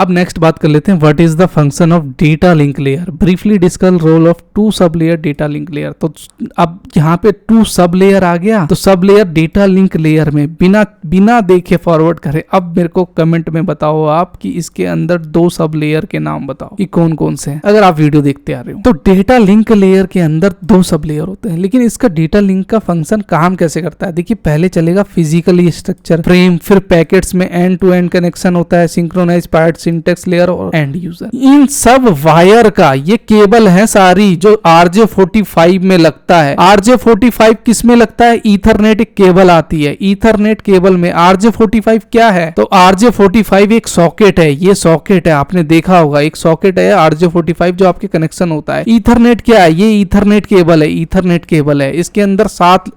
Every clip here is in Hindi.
अब नेक्स्ट बात कर लेते हैं, what is the function of data link layer. Briefly discuss role of two sub layer data link layer. तो अब यहाँ पे टू सब लेयर आ गया, तो सब लेयर डेटा लिंक लेयर में बिना देखे फॉरवर्ड करे अब मेरे को कमेंट में बताओ आप कि इसके अंदर दो सब लेयर के नाम बताओ कि कौन कौन से हैं, अगर आप वीडियो देखते आ रहे हो। तो डेटा लिंक लेयर के अंदर दो सब लेयर होते हैं, लेकिन इसका डेटा लिंक का फंक्शन काम कैसे करता है। देखिए पहले चलेगा फिजिकली स्ट्रक्चर फ्रेम, फिर पैकेट्स में एंड टू एंड कनेक्शन होता है, सिंक्रोनाइज पार्ट, सिंटेक्स लेयर और एंड यूजर। इन सब वायर का ये केबल है सारी जो RJ45 में लगता है। RJ45 किस में लगता है, ईथरनेट एक केबल आती है, ईथरनेट केबल में RJ45 क्या है, तो RJ45 एक सॉकेट है, ये सॉकेट है, आपने देखा होगा एक सॉकेट है RJ45 जो आपके कनेक्शन होता है। ईथरनेट क्या है, ये ईथरनेट केबल है, ईथरनेट केबल है। इसके अंदर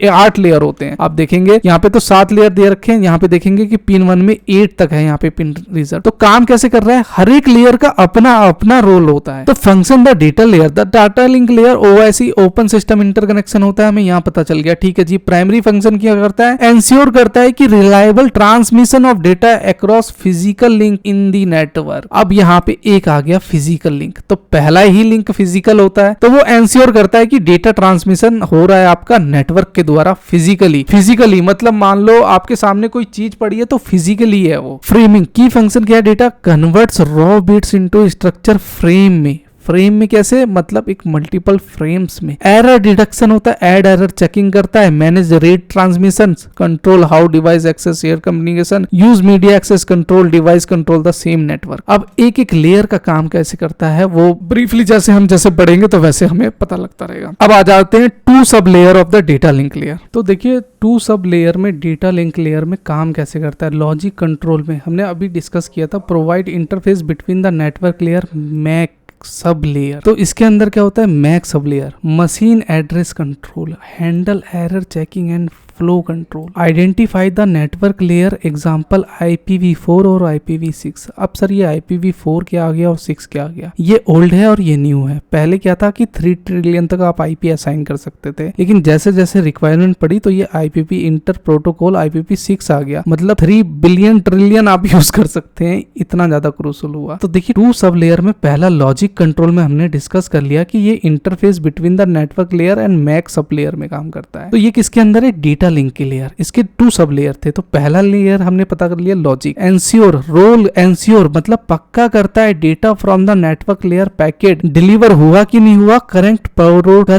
8 लेयर होते हैं। आप देखेंगे यहाँ पे तो 7 लेयर दे रखे हैं, यहाँ पे देखेंगे कि पिन 1 में 8 तक है, यहाँ पे पिन रीजर। तो काम कैसे कर रहा है, हर एक लेयर का अपना अपना रोल होता है। तो function the data layer, the data link layer OSI open system interconnection होता है, हमें यहाँ पता चल गया। ठीक है जी, प्राइमरी फंक्शन क्या करता है, एंश्योर करता है कि reliable transmission of data across physical link in the network. अब यहाँ पे एक आ गया फिजिकल लिंक, तो पहला ही लिंक फिजिकल होता है, तो वो एंश्योर करता है कि डेटा ट्रांसमिशन हो रहा है आपका नेटवर्क के द्वारा फिजिकली मतलब मान लो आपके सामने कोई चीज पड़ी है तो फिजिकली है वो। फ्रेमिंग की फंक्शन क्या है, data converts raw bits into structure frame में कैसे, मतलब एक मल्टीपल फ्रेम्स में। एरर डिडक्शन होता है, ऐड एरर चेकिंग करता है, manage rate transmission, control how device access share communication, use media access control, device control the same network. अब एक एक लेयर का काम कैसे करता है वो ब्रीफली जैसे बढ़ेंगे तो वैसे हमें पता लगता रहेगा। अब आ जाते हैं two sub layer of the data link layer. तो देखिए टू सब लेयर में डेटा लिंक लेयर में काम कैसे करता है, लॉजिक कंट्रोल में हमने अभी डिस्कस किया था, provide interface between the network layer MAC sub layer. तो इसके अंदर क्या होता है, MAC sub layer machine address control, handle error checking and flow control, identify the network layer, example IPv4 और IPv6। अब सर ये IPv4 क्या आ गया और 6 क्या आ गया, ये ओल्ड है और ये न्यू है। पहले क्या था कि 3 ट्रिलियन तक आप IP असाइन कर सकते थे, लेकिन जैसे जैसे रिक्वायरमेंट पड़ी तो ये IPv इंटर प्रोटोकॉल IPv6 आ गया, मतलब 3 बिलियन ट्रिलियन आप यूज कर सकते हैं, इतना ज्यादा क्रूशल हुआ। तो देखिए टू सब लेयर में पहला लॉजिक कंट्रोल में हमने डिस्कस कर लिया कि ये interface between the network layer and MAC sub layer में काम करता है। तो ये किसके अंदर है, डेटा लिंक के लेयर। इसके टू सब लेयर थे, तो पहला लेयर हमने पता कर लिया लॉजिक। एंश्योर, रोल एंश्योर मतलब पक्का करता है data from the network layer packet deliver हुआ कि नहीं हुआ, correct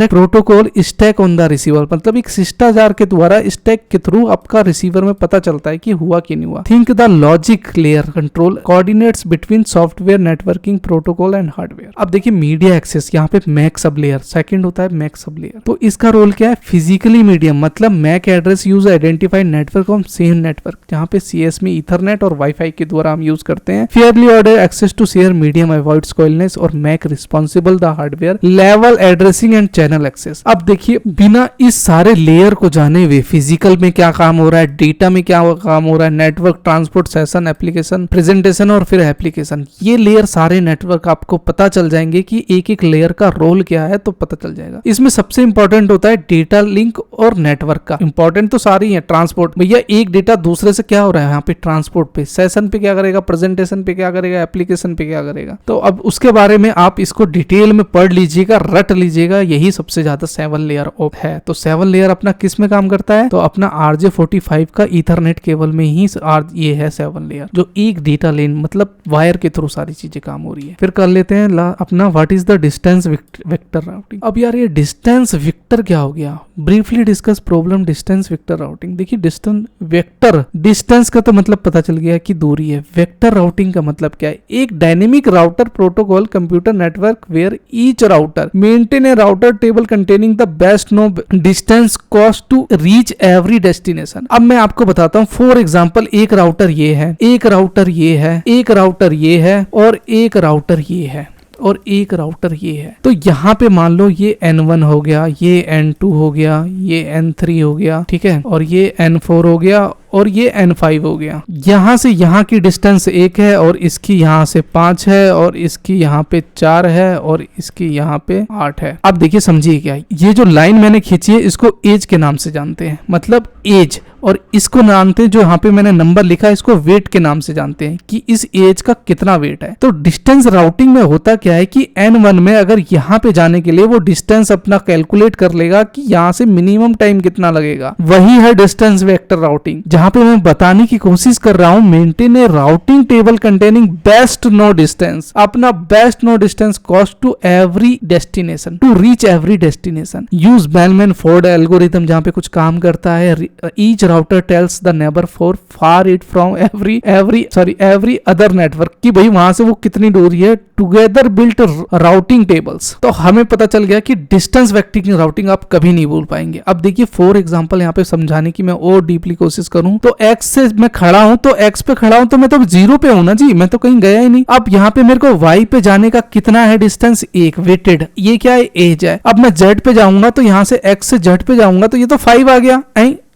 protocol stack on the receiver, मतलब एक शिष्टाचार के द्वारा स्टैक के थ्रू आपका रिसीवर में पता चलता है कि हुआ कि नहीं हुआ। Think the logic layer control coordinates between software networking protocol and hardware. अब देखिए मीडिया एक्सेस, यहाँ पे मैक सब लेयर सेकंड होता है, मैक सब लेयर। तो इसका रोल क्या है, फिजिकली मीडियम मतलब MAC address use identify network on same network, जहाँ पे CS में ईथरनेट और वाईफाई के द्वारा हम यूज करते हैं। Fairly order access to share medium avoids collisions और MAC responsible the hardware level addressing and channel access. अब देखिए बिना इस सारे लेयर को जाने हुए फिजिकल में क्या काम हो रहा है, डेटा में क्या काम हो रहा है, network transport session application presentation और फिर एप्लीकेशन, ये लेयर सारे नेटवर्क आपको पता चल जाएंगे कि एक एक लेयर का रोल क्या है, तो पता चल जाएगा। इसमें सबसे इंपॉर्टेंट होता है डेटा लिंक और नेटवर्क का। इंपॉर्टेंट तो सारी है, ट्रांसपोर्ट भैया एक डेटा दूसरे से क्या हो रहा है, यहाँ पे ट्रांसपोर्ट पे, सेशन पे क्या करेगा, प्रेजेंटेशन पे क्या करेगा, एप्लीकेशन पे क्या करेगा। तो अब उसके बारे में आप इसको डिटेल में पढ़ लीजिएगा, रट लीजिएगा, यही सबसे ज्यादा 7 लेयर ऑफ है। तो 7 लेयर अपना किस में काम करता है, तो अपना RJ45 का ईथरनेट केबल में ही ये है 7 लेयर, जो एक डेटा लेन मतलब वायर के थ्रू सारी चीजें काम हो रही है। फिर कर लेते हैं अपना what is the distance vector routing. अब यार ये डिस्टेंस वेक्टर क्या हो गया, briefly discuss problem distance vector routing. देखिए डिस्टेंस वेक्टर, डिस्टेंस का तो मतलब पता चल गया कि दूरी है, वेक्टर राउटिंग का मतलब क्या है, एक dynamic router protocol computer network where each router maintain a router table containing the best known distance cost to reach every destination. अब मैं आपको बताता हूँ, फॉर एग्जांपल एक राउटर ये है, एक राउटर ये है, एक राउटर ये है और एक राउटर ये है और एक राउटर ये है। तो यहाँ पे मान लो ये N1 हो गया, ये N2 हो गया, ये N3 हो गया, ठीक है, और ये N4 हो गया और ये N5 हो गया। यहाँ से यहाँ की डिस्टेंस 1 है और इसकी यहाँ से 5 है और इसकी यहाँ पे 4 है और इसकी यहाँ पे 8 है। अब देखिए समझिए क्या, ये जो लाइन मैंने खींची है इसको एज के नाम से जानते हैं, मतलब एज, और इसको जानते हैं, जो यहाँ पे मैंने नंबर लिखा है इसको वेट के नाम से जानते हैं कि इस एज का कितना वेट है। तो डिस्टेंस राउटिंग में होता क्या है कि N1 में अगर यहाँ पे जाने के लिए वो डिस्टेंस अपना कैलकुलेट कर लेगा कि यहाँ से मिनिमम टाइम कितना लगेगा, वही है डिस्टेंस वेक्टर राउटिंग। जहां पे मैं बताने की कोशिश कर रहा हूं maintain a routing table containing best known distance, अपना best known distance cost to every destination, to reach every destination. Use Bellman Ford algorithm जहां पे कुछ काम करता है। Each router tells the neighbour for far it from every other network, कि भाई वहां से वो कितनी दूरी है। Together built routing tables. तो हमें पता चल गया कि डिस्टेंस वेक्टर राउटिंग आप कभी नहीं भूल पाएंगे। अब देखिए फॉर एग्जांपल यहाँ पे समझाने की मैं और डीपली कोशिश करूं तो एक्स से मैं खड़ा हूं, तो एक्स पे खड़ा हूं तो मैं तो 0 पे हूं ना जी, मैं तो कहीं गया ही नहीं। अब यहाँ पे मेरे को वाई पे जाने का कितना है डिस्टेंस, 1 वेटेड, ये क्या है, एज है। अब मैं जेड पे जाऊंगा तो यहाँ से एक्स से जेड पे जाऊंगा तो ये तो 5 आ गया।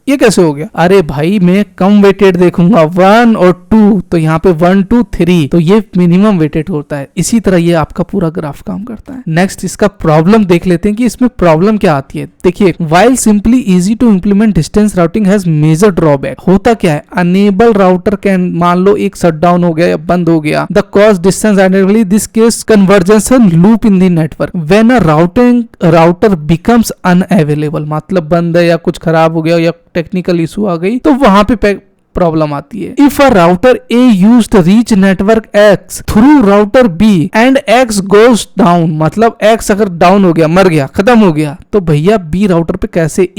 ये कैसे हो गया? अरे भाई मैं कम वेटेड देखूंगा 1 और 2, तो यहाँ पे 1 2 3, तो ये मिनिमम वेटेड होता है। इसी तरह ये आपका पूरा ग्राफ काम करता है। नेक्स्ट इसका प्रॉब्लम देख लेते हैं कि इसमें प्रॉब्लम क्या आती है। देखिए while simply easy to implement distance routing has major drawback. होता क्या है, अनेबल राउटर कैन, मान लो एक शटडाउन हो गया या बंद हो गया, the cause distance enable this case convergence loop in the network when a router becomes unavailable, मतलब बंद है या कुछ खराब हो गया या टेक्निकल इशू आ गई तो वहां पे प्रॉब्लम आती है। If a router A used reach network X through router B and X goes down, मतलब एक्स अगर डाउन हो गया, मर गया, खत्म हो गया, तो भैया बी राउटर पे कैसे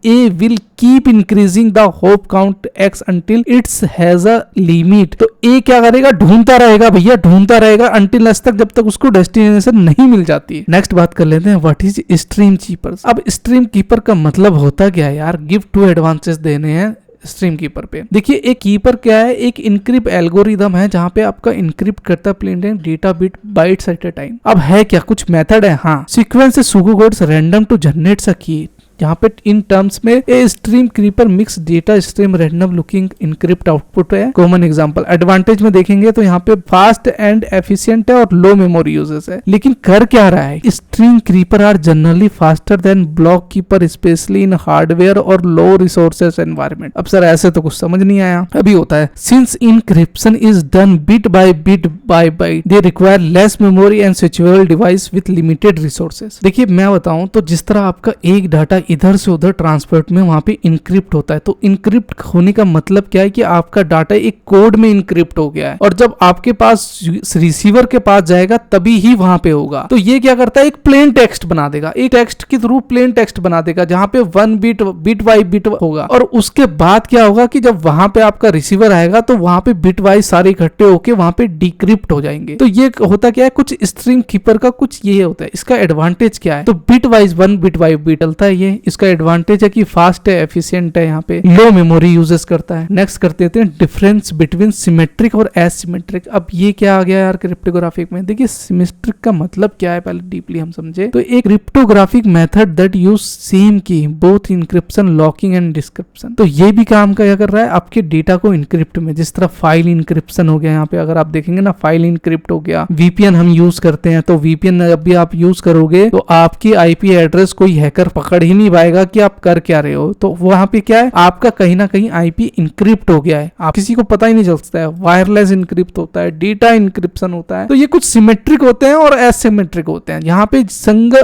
A will keep increasing the hop count x until it's has a limit. तो ए क्या करेगा, ढूंढता रहेगा भैया, ढूंढता रहेगा अंटिल तक जब तक उसको डेस्टिनेशन नहीं मिल जाती है। नेक्स्ट बात कर लेते हैं व्हाट इज स्ट्रीम कीपर्स। अब स्ट्रीम कीपर का मतलब होता क्या है यार, गिव 2 एडवांटेज देने हैं स्ट्रीम कीपर पे। देखिए एक कीपर क्या है, एक इनक्रिप्ट एल्गोरिदम है जहां पे आपका इनक्रिप्ट करता है plain data bit bytes at a time. अब है क्या, कुछ मेथड है, हाँ, सीक्वेंस से pseudo codes random to generate a key. यहाँ पे इन टर्म्स में a stream cipher mix data stream random looking encrypt output है। कॉमन एग्जांपल एडवांटेज में देखेंगे तो यहाँ पे फास्ट एंड एफिशिएंट है और लो मेमोरी यूजेस है। लेकिन कर क्या रहा है, stream cipher are generally faster than block cipher especially in hardware और लो रिसोर्सेस एनवायरनमेंट। अब सर ऐसे तो कुछ समझ नहीं आया। अभी होता है since encryption is done bit by they require less memory and suitable device with limited resources. देखिए मैं बताऊं तो जिस तरह आपका एक डाटा इधर से उधर ट्रांसपोर्ट में वहां पे इनक्रिप्ट होता है, तो इनक्रिप्ट होने का मतलब क्या है कि आपका डाटा एक कोड में इनक्रिप्ट हो गया है और जब आपके पास रिसीवर के पास जाएगा तभी ही वहां पे होगा। तो ये क्या करता है, एक प्लेन टेक्स्ट बना देगा, एक टेक्स्ट के थ्रू प्लेन टेक्स्ट बना देगा जहां पे 1 बिट बाई बिट होगा। और उसके बाद क्या होगा कि जब वहां पे आपका रिसीवर आएगा तो वहां पे बिट वाइज सारे इकट्ठे होके वहां पे डिक्रिप्ट हो जाएंगे। तो ये होता क्या है, कुछ स्ट्रीम कीपर का कुछ ये होता है। इसका एडवांटेज क्या है, तो bit wise 1 bit by bit चलता है। ये इसका एडवांटेज है कि फास्ट है, एफिशिएंट है, यहाँ पे लो मेमोरी यूजेस करता है। नेक्स्ट करते हैं डिफरेंस बिटवीन सिमेट्रिक और एसिमेट्रिक। अब ये क्या आ गया यार क्रिप्टोग्राफिक में, देखिए सिमेट्रिक का मतलब क्या है पहले डीपली हम समझे। तो एक cryptographic method that use same key both encryption locking and decryption. तो ये भी काम क्या कर रहा है, आपके डेटा को इंक्रिप्ट में, जिस तरह फाइल इंक्रिप्शन हो गया, यहाँ पे अगर आप देखेंगे ना फाइल इंक्रिप्ट हो गया। वीपीएन हम यूज करते हैं, तो वीपीएन जब भी आप यूज करोगे तो आपकी आईपी एड्रेस कोई हैकर पकड़ ही नहीं पाएगा कि आप कर क्या रहे हो। तो वहां पे क्या है, आपका कहीं ना कहीं आईपी इंक्रिप्ट हो गया है, आप किसी को पता ही नहीं चल सकता है। वायरलेस इंक्रिप्ट होता है, डेटा इंक्रिप्शन होता है। तो ये कुछ सिमेट्रिक होते हैं और एसिमेट्रिक होते हैं। यहाँ पे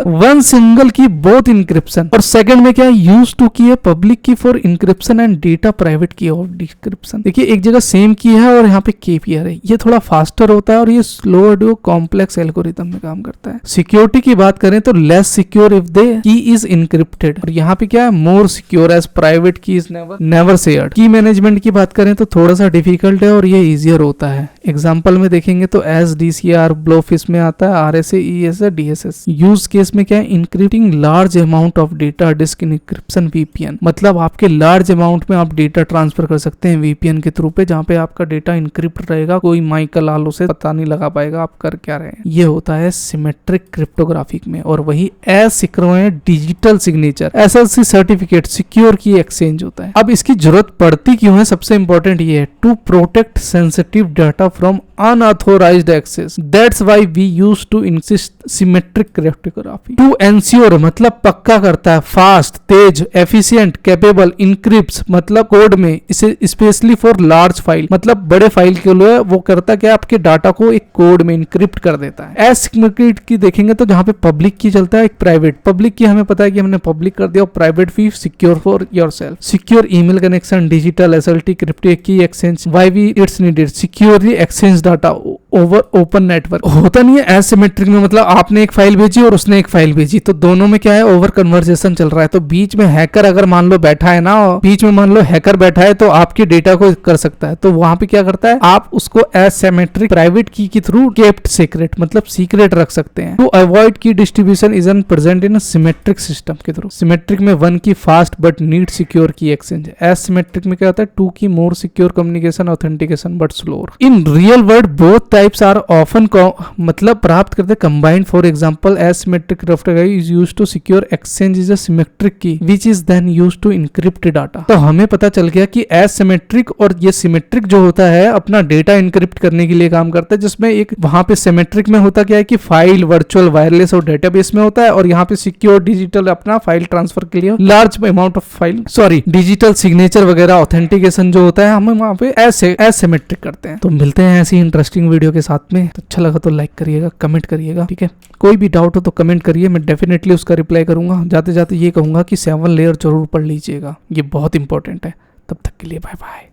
one single key both encryption और सेकंड में क्या है, यूज टू की है public key for encryption and data private key of decryption. देखिए एक जगह सेम की है और यहाँ पे केपीआर है, ये थोड़ा फास्टर होता है और ये स्लोअर डू कॉम्प्लेक्स एल्गोरिथम में काम करता है। सिक्योरिटी की बात करें तो लेस सिक्योर इफ दे की इज इंक्रिप्टेड, और यहाँ पे क्या है, मोर सिक्योर एज प्राइवेट की इज नेवर शेयर्ड। की मैनेजमेंट की बात करें तो थोड़ा सा डिफिकल्ट है और ये इजियर होता है। एग्जांपल में देखेंगे तो एस डीसीआर ब्लोफिस में आता है, RSA ESA DSS. Use case में क्या है, encrypting large amount of data disk encryption VPN, मतलब आपके लार्ज अमाउंट में आप डेटा ट्रांसफर कर सकते हैं वीपीएन के थ्रू पे, जहाँ पे आपका डेटा इंक्रिप्ट रहेगा, कोई माइकल आलो से पता नहीं लगा पाएगा आप कर क्या रहे हैं। ये होता है सिमेट्रिक क्रिप्टोग्राफिक में। और वही एसिक्रोन digital signature, signature, SSC certificate, secure key exchange होता है। अब इसकी जरूरत पड़ती क्यों है, सबसे इंपॉर्टेंट ये है, to protect sensitive data from unauthorized access. That's why we used to insist symmetric cryptography. To ensure मतलब पक्का करता है, फास्ट, तेज, एफिशिएंट, कैपेबल, इनक्रिप्ट मतलब कोड में, इसे स्पेशली फॉर लार्ज फाइल मतलब बड़े फाइल के लिए वो करता क्या, आपके डाटा को एक कोड में इनक्रिप्ट कर देता है। एसिमेट्रिक की देखेंगे तो जहां पे पब्लिक की चलता है, एक प्राइवेट। पब्लिक की हमें पता है कि हमने पब्लिक कर दिया, प्राइवेट भी secure for yourself, secure email connection, digital SLT, crypto key exchange, why we it's needed, securely exchange data over open network. होता नहीं है एसिमेट्रिक में, मतलब आपने एक फाइल भेजी और उसने एक फाइल भेजी, तो दोनों में क्या है, ओवर कन्वर्सेशन चल रहा है। तो बीच में हैकर अगर मान लो बैठा है ना, बीच में मान लो हैकर बैठा है तो आपके डेटा को कर सकता है। तो वहां पे क्या करता है, आप उसको एसिमेट्रिक प्राइवेट की के थ्रू केप्ट सीक्रेट मतलब सीक्रेट रख सकते हैं। To avoid key distribution is present in symmetric system के थ्रू। सिमेट्रिक में 1 key fast but need secure key exchange, asymmetric में क्या होता है, 2 key more secure communication authentication but slower. In real world both types are often मतलब प्राप्त करते combined. For example asymmetric cryptography is used to secure exchange is a symmetric की which is then used to encrypt data. तो हमें पता चल गया कि एसिमेट्रिक और ये सिमेट्रिक जो होता है अपना डेटा इनक्रिप्ट करने के लिए काम करता है, जिसमें एक वहां पे सिमेट्रिक में होता क्या है कि फाइल वर्चुअल वायरलेस और डेटाबेस में होता है, और यहाँ पे सिक्योर डिजिटल अपना फाइल ट्रांसफर के लिए large amount of file digital signature वगैरह ऑथेंटिकेशन जो होता है हम वहां पे एसिमेट्रिक करते हैं। तो मिलते हैं ऐसी इंटरेस्टिंग वीडियो के साथ में। तो अच्छा लगा तो लाइक करिएगा, कमेंट करिएगा, ठीक है। कोई भी डाउट हो तो कमेंट करिए, मैं डेफिनेटली उसका रिप्लाई करूंगा। जाते जाते ये कहूंगा कि 7 लेयर जरूर पढ़ लीजिएगा, ये बहुत इंपॉर्टेंट है। तब तक के लिए बाय बाय।